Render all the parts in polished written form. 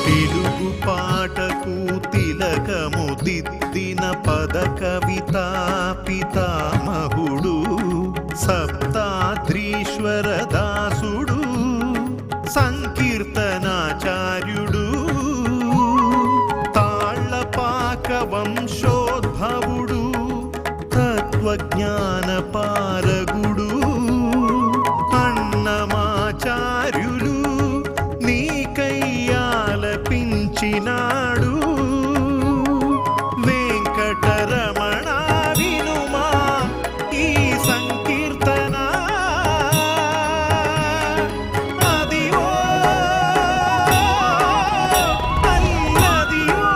తెలుగు పాటకు తిలకము దిద్దిన పద కవితా పితామహుడు సప్తాద్రీశ్వర దాసుడు సంకీర్తనాచార్యుడు తాళ్లపాక వంశోద్భవుడు తత్వజ్ఞాన పారగుడు అన్నమాచార్యులు నీకయ్యాలపించినాడు వెంకటరమణ వినుమా ఈ సంకీర్తన అదివో అల్లదివో.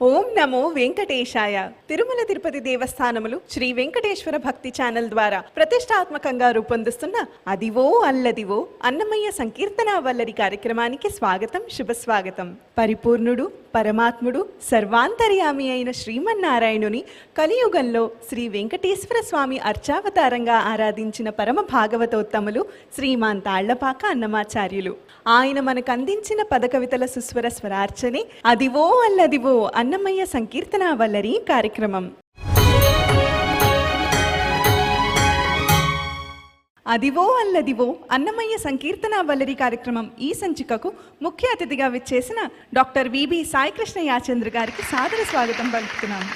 ఓం నమో వెంకటేశాయ. తిరుమల తిరుపతి దేవస్థానములు శ్రీ వెంకటేశ్వర భక్తి ఛానల్ ద్వారా ప్రతిష్టాత్మకంగా రూపొందిస్తున్న అదివో అల్లదివో అన్నమయ్య సంకీర్తన వల్లరి కార్యక్రమానికి స్వాగతం, శుభస్వాగతం. పరిపూర్ణుడు, పరమాత్ముడు, సర్వాంతర్యామి అయిన శ్రీమన్నారాయణుని కలియుగంలో శ్రీ వెంకటేశ్వర స్వామి అర్చావతారంగా ఆరాధించిన పరమ భాగవతోత్తములు శ్రీమాన్ తాళ్లపాక అన్నమాచార్యులు. ఆయన మనకు అందించిన పదకవితల సుస్వర స్వరార్చనే అదివో అల్లదివో అన్నమయ్య సంకీర్తన వల్లరి కార్యక్రమం. అదివో అల్లదివో అన్నమయ్య సంకీర్తన వల్లరి కార్యక్రమం ఈ సంచికకు ముఖ్య అతిథిగా విచ్చేసిన డాక్టర్ విబి సాయికృష్ణ యాచంద్ర గారికి సాదర స్వాగతం పలుకుతున్నాము.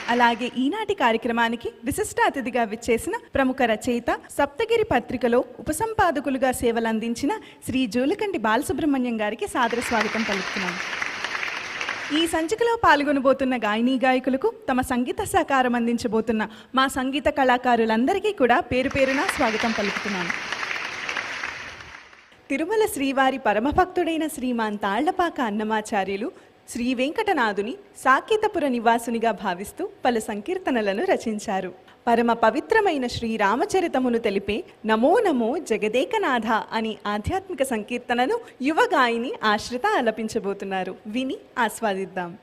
అలాగే ఈనాటి కార్యక్రమానికి విశిష్ట అతిథిగా విచ్చేసిన ప్రముఖ రచయిత, సప్తగిరి పత్రికలో ఉపసంపాదకులుగా సేవలందించిన శ్రీ జూలకంటి బాలసుబ్రహ్మణ్యం గారికి సాదర స్వాగతం పలుకుతున్నాము. ఈ సంచికలో పాల్గొనబోతున్న గాయనీ గాయకులకు, తమ సంగీత సహకారం అందించబోతున్న మా సంగీత కళాకారులందరికీ కూడా పేరు పేరున స్వాగతం పలుకుతున్నాను. తిరుమల శ్రీవారి పరమభక్తుడైన శ్రీమాన్ తాళ్లపాక అన్నమాచార్యులు శ్రీ వెంకటనాథుని సాకేతపుర నివాసునిగా భావిస్తూ పలు సంకీర్తనలను రచించారు. పరమ పవిత్రమైన శ్రీరామచరితమును తెలిపే నమో నమో జగదేకనాథ అని ఆధ్యాత్మిక సంకీర్తనను యువ గాయని ఆశ్రిత ఆలపించబోతున్నారు. విని ఆస్వాదిద్దాం.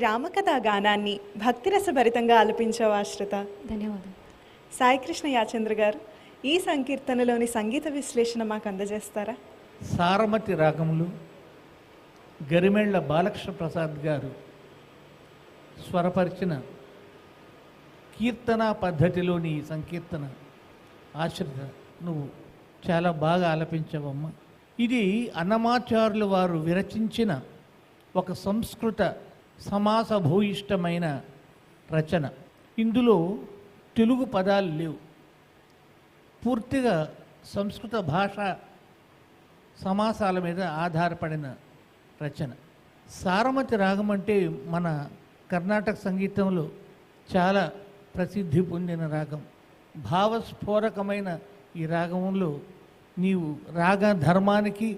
రామకథా గానాన్ని భక్తిరసభరితంగా ఆలపించావు ఆశ్రిత. ధన్యవాదాలు. సాయికృష్ణ యాచంద్ర గారు, ఈ సంకీర్తనలోని సంగీత విశ్లేషణ మాకు అందజేస్తారా? సారమతి రాగములు గరిమెళ్ల బాలకృష్ణ ప్రసాద్ గారు స్వరపరిచిన కీర్తన పద్ధతిలోని ఈ సంకీర్తన ఆశ్రిత నువ్వు చాలా బాగా ఆలపించావమ్మా. ఇది అన్నమాచార్యుల వారు విరచించిన ఒక సంస్కృత సమాస భూయిష్టమైన రచన. ఇందులో తెలుగు పదాలు లేవు, పూర్తిగా సంస్కృత భాష సమాసాల మీద ఆధారపడిన రచన. సారమతి రాగం అంటే మన కర్ణాటక సంగీతంలో చాలా ప్రసిద్ధి పొందిన రాగం. భావస్ఫోరకమైన ఈ రాగంలో నీవు రాగ ధర్మానికి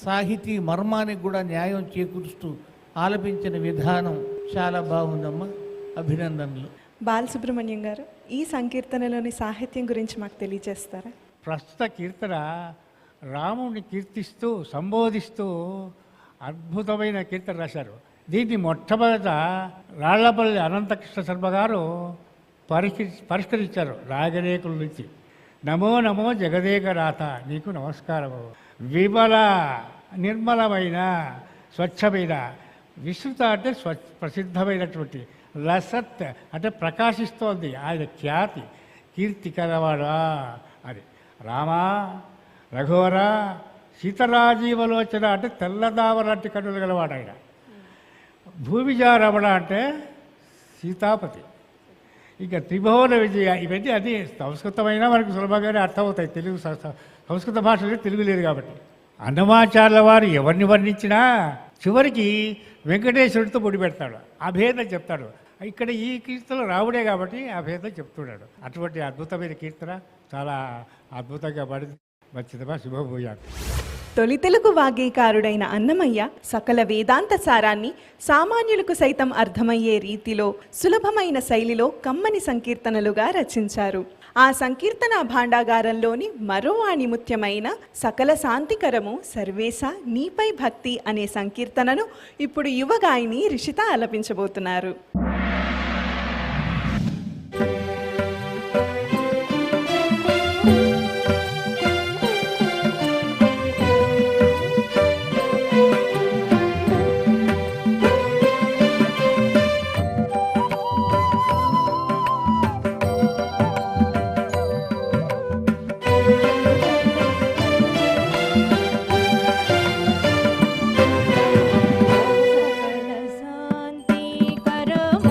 సాహితీ మర్మానికి కూడా న్యాయం చేకూరుస్తూ ఆలపించిన విధానం చాలా బాగుందమ్మా, అభినందనలు. బాలసుబ్రహ్మణ్యం గారు, ఈ సంకీర్తనలోని సాహిత్యం గురించి మాకు తెలియజేస్తారా? ప్రస్తుత కీర్తన రాముడిని కీర్తిస్తూ సంబోధిస్తూ అద్భుతమైన కీర్తన రాశారు. దీన్ని మొట్టమొదట రాళ్లపల్లి అనంతకృష్ణ శర్మ గారు పరిష్కరించారు రాగరేకుల నుంచి. నమో నమో జగదేకనాథ, నీకు నమస్కారము. విమల నిర్మలమైన స్వచ్ఛమైన, విస్తృత అంటే ప్రసిద్ధమైనటువంటి, లసత్ అంటే ప్రకాశిస్తోంది ఆయన ఖ్యాతి, కీర్తి కలవాడా అని. రామా రఘువర సీతరాజీవలోచన అంటే తెల్లదావలాంటి కన్నులు గలవాడు ఆయన. భూమిజారమణ అంటే సీతాపతి. ఇంకా త్రిభువన విజయ, ఇవన్నీ అది సంస్కృతమైనా మనకు సులభంగానే అర్థమవుతాయి. తెలుగు సంస్కృత భాషలో తెలుగు లేదు కాబట్టి. అన్నమాచార్యుల వారు ఎవరిని వర్ణించినా చివరికి వెంకటేశ్వరుడితో ముడిపెడతాడు, అభేదం చెప్తాడు. ఇక్కడ ఈ కీర్తన రావుడే కాబట్టి అభేదం చెప్తున్నాడు. అటువంటి అద్భుతమైన కీర్తన చాలా అద్భుతంగా పడింది. మంచిదమా, శుభభూయాలు. తొలి తెలుగు వాగ్గేయకారుడైన అన్నమయ్య సకల వేదాంత సారాన్ని సామాన్యులకు సైతం అర్థమయ్యే రీతిలో సులభమైన శైలిలో కమ్మని సంకీర్తనలుగా రచించారు. ఆ సంకీర్తన భాండాగారంలోని మరో ఆణిముత్యమైన సకల శాంతికరము సర్వేశ నీపై భక్తి అనే సంకీర్తనను ఇప్పుడు యువగాయని రిషిత ఆలపించబోతున్నారు. శాంతి కరము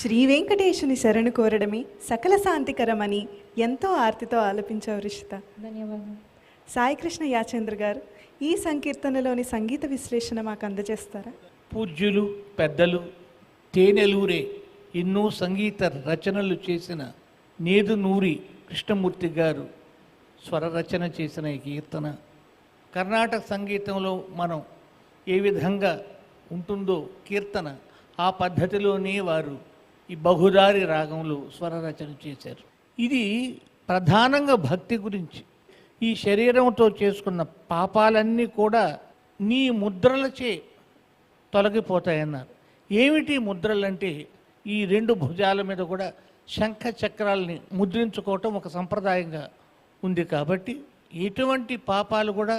శ్రీ వెంకటేశుని శరణు కోరడమే సకల శాంతికరమని ఎంతో ఆర్తితో ఆలపించావు రిషిత. ధన్యవాదాలు. సాయికృష్ణ యాచంద్ర గారు, ఈ సంకీర్తనలోని సంగీత విశ్లేషణ మాకు అందజేస్తారా? పూజ్యులు పెద్దలు తేనెలూరే ఎన్నో సంగీత రచనలు చేసిన నేదునూరి కృష్ణమూర్తి గారు స్వర రచన చేసిన ఈ కీర్తన కర్ణాటక సంగీతంలో మనం ఏ విధంగా ఉంటుందో కీర్తన ఆ పద్ధతిలోనే వారు ఈ బహుదారి రాగంలో స్వర రచన చేశారు. ఇది ప్రధానంగా భక్తి గురించి. ఈ శరీరంతో చేసుకున్న పాపాలన్నీ కూడా నీ ముద్రలచే తొలగిపోతాయన్నారు. ఏమిటి ముద్రలంటే ఈ రెండు భుజాల మీద కూడా శంఖ చక్రాలని ముద్రించుకోవటం ఒక సంప్రదాయంగా ఉంది. కాబట్టి ఎటువంటి పాపాలు కూడా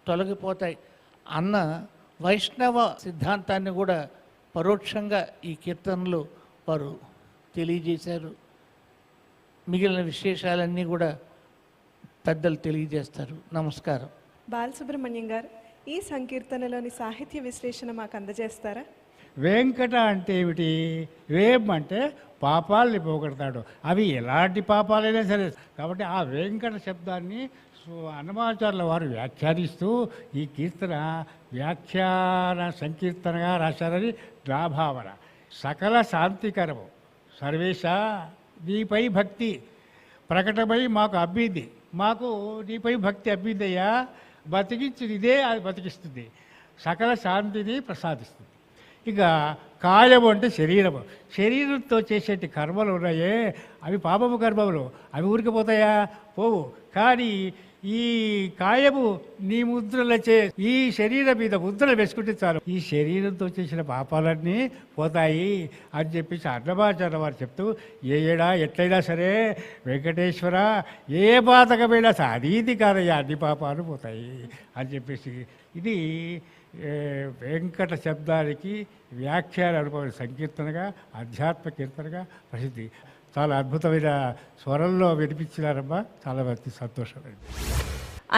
తొలగిపోతాయి అన్న వైష్ణవ సిద్ధాంతాన్ని కూడా పరోక్షంగా ఈ కీర్తనలో వారు తెలియజేశారు. మిగిలిన విశేషాలన్నీ కూడా పెద్దలు తెలియజేస్తారు. నమస్కారం. బాలసుబ్రహ్మణ్యం గారు, ఈ సంకీర్తనలోని సాహిత్య విశ్లేషణ మాకు అందజేస్తారా? వెంకట అంటే ఏమిటి? వేం అంటే పాపాలని పోగొడతాడు. అవి ఎలాంటి పాపాలైనా సరే. కాబట్టి ఆ వెంకట శబ్దాన్ని అన్నమాచార్యుల వారు వ్యాఖ్యానిస్తూ ఈ కీర్తన వ్యాఖ్యాన సంకీర్తనగా రాశారని నా భావన. సకల శాంతికరము సర్వేశ నీపై భక్తి ప్రకటమై మాకు అబ్బింది. మాకు నీపై భక్తి అబ్బిందయ్యా, బతికించింది ఇదే, అది బతికిస్తుంది, సకల శాంతిని ప్రసాదిస్తుంది. ఇక కాయము అంటే శరీరము. శరీరంతో చేసేటి కర్మలు ఉన్నాయే అవి పాపము కర్మములు. అవి ఊరికి పోతాయా? పోవు. కానీ ఈ కాయము నీ ముద్రలచే ఈ శరీరం మీద ముద్రలు వేసుకుంటే చాలు, ఈ శరీరంతో చేసిన పాపాలన్నీ పోతాయి అని చెప్పేసి అన్నమాచార్య వారు చెప్తూ, ఏడా ఎట్లయినా సరే వెంకటేశ్వర ఏ పాతకమైనా సరే అది కాదయ్యా, అన్ని పాపాలు పోతాయి అని చెప్పేసి ఇది వెంకట శబ్దానికి వ్యాఖ్యాన అనుభవం సంకీర్తనగా ఆధ్యాత్మ కీర్తనగా ప్రసిద్ధి. చాలా అద్భుతమైన స్వరంలో వినిపించినారమ్మా. చాలా మంచి సంతోషమైంది.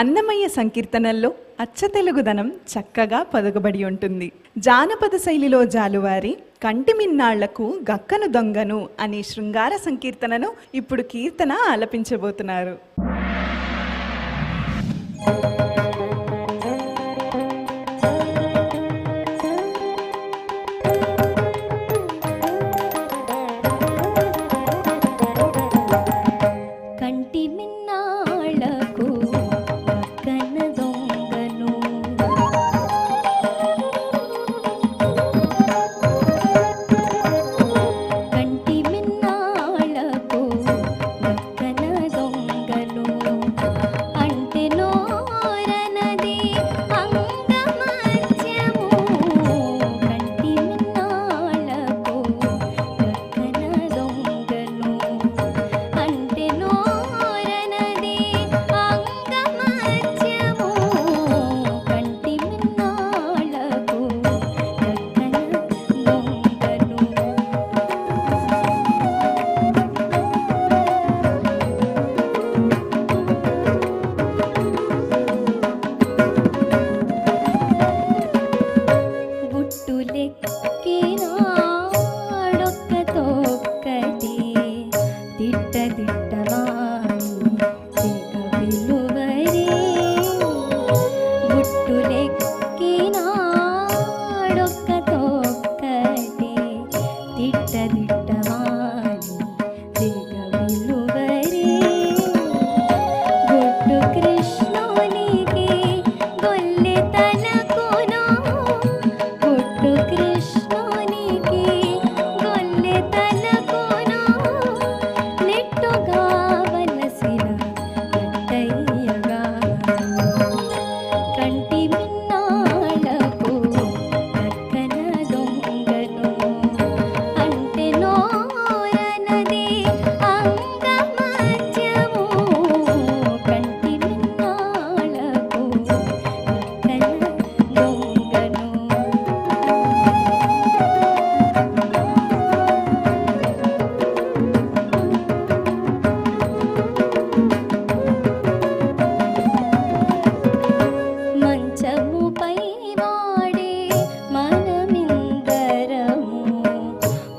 అన్నమయ్య సంకీర్తనల్లో అచ్చతెలుగుదనం చక్కగా పదకబడి ఉంటుంది. జానపద శైలిలో జాలువారి కంటి మిన్నాళ్లకు గక్కను దొంగను అనే శృంగార సంకీర్తనను ఇప్పుడు కీర్తన ఆలపించబోతున్నారు.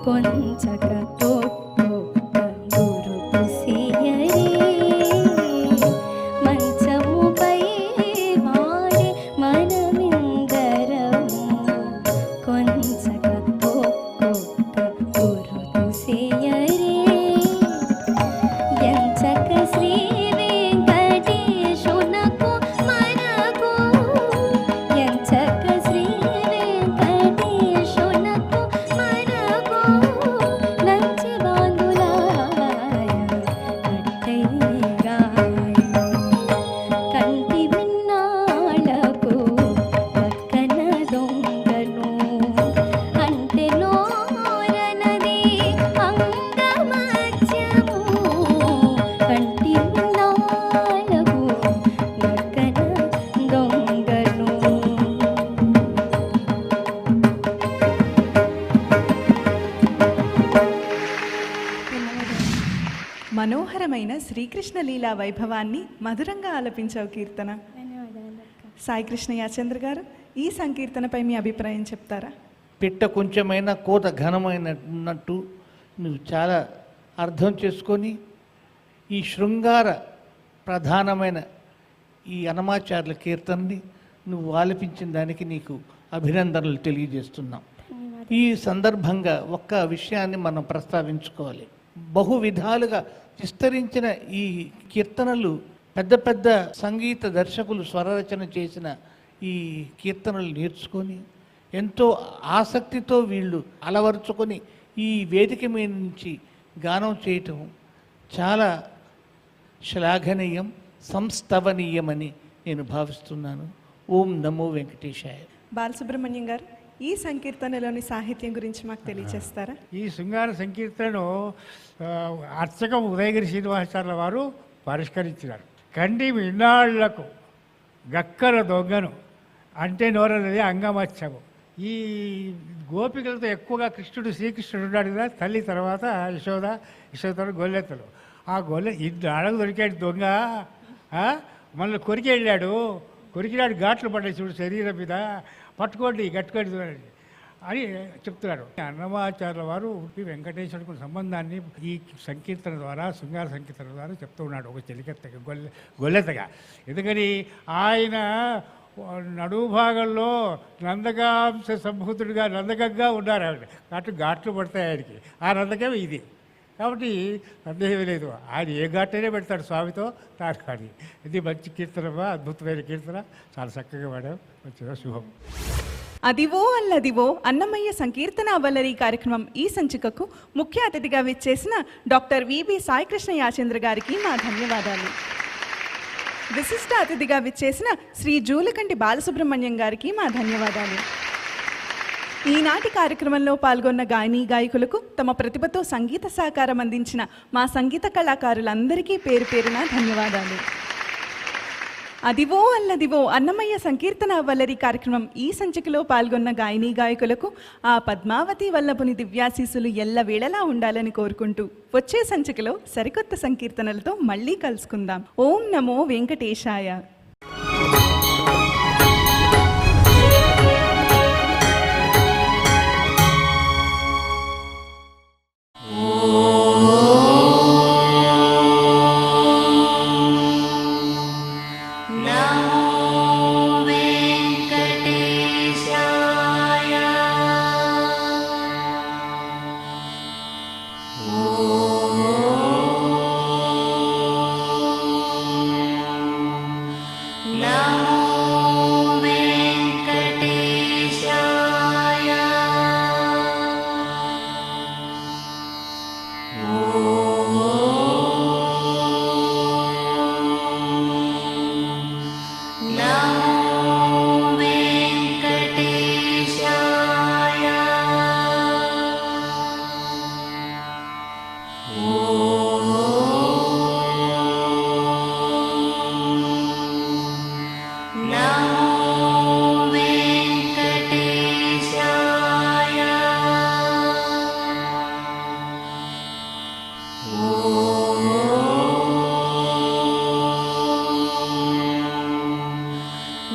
కొంచక మనోహరమైన శ్రీకృష్ణ లీలా వైభవాన్ని మధురంగా ఆలపించావు కీర్తన. సాయి కృష్ణ యాచంద్ర గారు, ఈ సంకీర్తనపై మీ అభిప్రాయం చెప్తారా? పిట్ట కొంచెమైనా కోత ఘనమైనట్టు నువ్వు చాలా అర్థం చేసుకొని ఈ శృంగార ప్రధానమైన ఈ అన్నమాచార్యుల కీర్తనని నువ్వు ఆలపించిన దానికి నీకు అభినందనలు తెలియజేస్తున్నాం. ఈ సందర్భంగా ఒక్క విషయాన్ని మనం ప్రస్తావించుకోవాలి. బహు విధాలుగా విస్తరించిన ఈ కీర్తనలు పెద్ద పెద్ద సంగీత దర్శకులు స్వరరచన చేసిన ఈ కీర్తనలు నేర్చుకొని ఎంతో ఆసక్తితో వీళ్ళు అలవరుచుకొని ఈ వేదిక మీద నుంచి గానం చేయటం చాలా శ్లాఘనీయం, సంస్థవనీయమని నేను భావిస్తున్నాను. ఓం నమో వెంకటేశాయ. బాలసుబ్రహ్మణ్యం గారు, ఈ సంకీర్తనలోని సాహిత్యం గురించి మాకు తెలియజేస్తారా? ఈ శృంగార సంకీర్తనను అర్చక ఉదయగిరి శ్రీనివాసాచార్యుల వారు పరిష్కరించినారు. కండి ఇన్నాళ్లకు గక్కర దొంగను అంటే నోరన్నది అంగమచ్చము. ఈ గోపికలతో ఎక్కువగా శ్రీకృష్ణుడు ఉన్నాడు కదా, తల్లి తర్వాత యశోద గొల్లెత్తలు. ఆ ఇద్దరు అడగు దొరికాడు దొంగ, మళ్ళీ కొరికినాడు ఘాట్లు పడ్డాయి చూడు శరీరం మీద, పట్టుకోండి గట్టుకోండి అని చెప్తున్నారు. అన్నమాచార్యుల వారు వెంకటేశ్వరుడికి సంబంధాన్ని ఈ సంకీర్తన ద్వారా, శృంగార సంకీర్తన ద్వారా చెప్తూ ఉన్నాడు. ఒక చెలికెత్తగా గొల్లెత్తగా. ఎందుకని ఆయన నడువు భాగంలో నందకాంశ సంభూతుడిగా నందకంగా ఉన్నారు ఆవిడ, కాబట్టి ఘాట్లు పడతాయి ఆయనకి. ఆ నందకం ఇది కాబట్టి సందేహం లేదు, ఆయన ఏ ఘాటైనా పెడతాడు స్వామితో తాను. కానీ ఇది మంచి కీర్తనమా, అద్భుతమైన కీర్తన, చాలా చక్కగా పాడాం. మంచిగా శుభం. అదివో అల్లదివో అన్నమయ్య సంకీర్తన వల్లరి కార్యక్రమం ఈ సంచికకు ముఖ్య అతిథిగా విచ్చేసిన డాక్టర్ విబి సాయికృష్ణ యాచంద్ర గారికి మా ధన్యవాదాలు. విశిష్ట అతిథిగా విచ్చేసిన శ్రీ జూలకంటి బాలసుబ్రహ్మణ్యం గారికి మా ధన్యవాదాలు. ఈనాటి కార్యక్రమంలో పాల్గొన్న గాయనీ గాయకులకు తమ ప్రతిభతో సంగీత సహకారం అందించిన మా సంగీత కళాకారులందరికీ పేరు పేరున ధన్యవాదాలు. అదివో అల్లదివో అన్నమయ్య సంకీర్తన వల్లరి కార్యక్రమం ఈ సంచికలో పాల్గొన్న గాయనీ గాయకులకు ఆ పద్మావతి వల్లభుని దివ్యాశీసులు ఎల్లవేళలా ఉండాలని కోరుకుంటూ వచ్చే సంచికలో సరికొత్త సంకీర్తనలతో మళ్ళీ కలుసుకుందాం. ఓం నమో వెంకటేశాయ.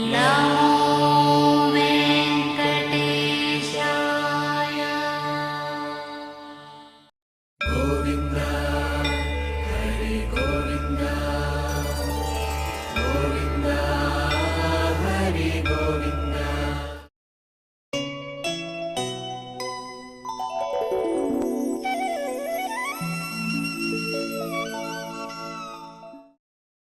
No.